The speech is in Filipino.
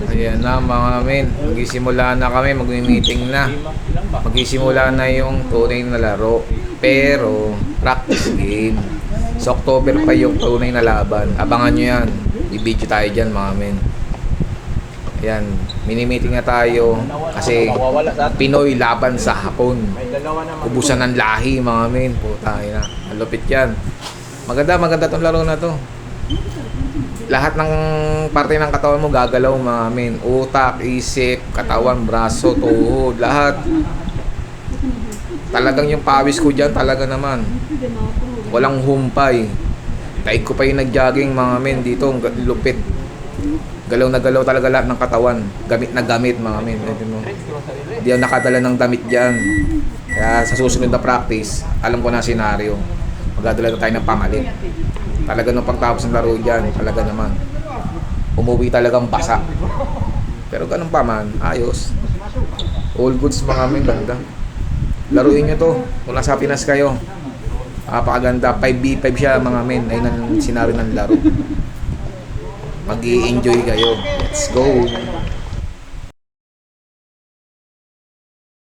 Ayan na mga men, magsisimula na kami, mag-meeting na. Magsisimula na yung tunay na laro. Pero, practice game. Sa October pa yung tunay na laban. Abangan nyo yan. I-video tayo dyan mga men. Ayan, mini-meeting na tayo. Kasi, Pinoy laban sa Hapon. Kubusan ng lahi mga men. Puta, na. Malupit yan. Maganda tong laro na to. Lahat ng parte ng katawan mo gagalaw mga men. Utak, isip, katawan, braso, tuhod, lahat. Talagang yung pawis ko dyan talaga naman. Walang humpay. Daig ko pa yung nag-jogging mga men dito. Lupit. Galaw na galaw talaga lahat ng katawan. Gamit na gamit mga men. Hindi ako nakadala ng damit dyan. Kaya sa susunod na practice, alam ko na senaryo. Magdadala na tayo ng pamalit. Talaga nung pagtapos ng laro dyan, talaga naman. Umuwi talagang basa. Pero ganun pa man, ayos. All goods mga men, ganda. Laruin nyo to. Kung nasa Pinas kayo. Napakaganda. 5v5 siya mga men. Ayun ang senaryo ng laro. Mag-i-enjoy kayo. Let's go!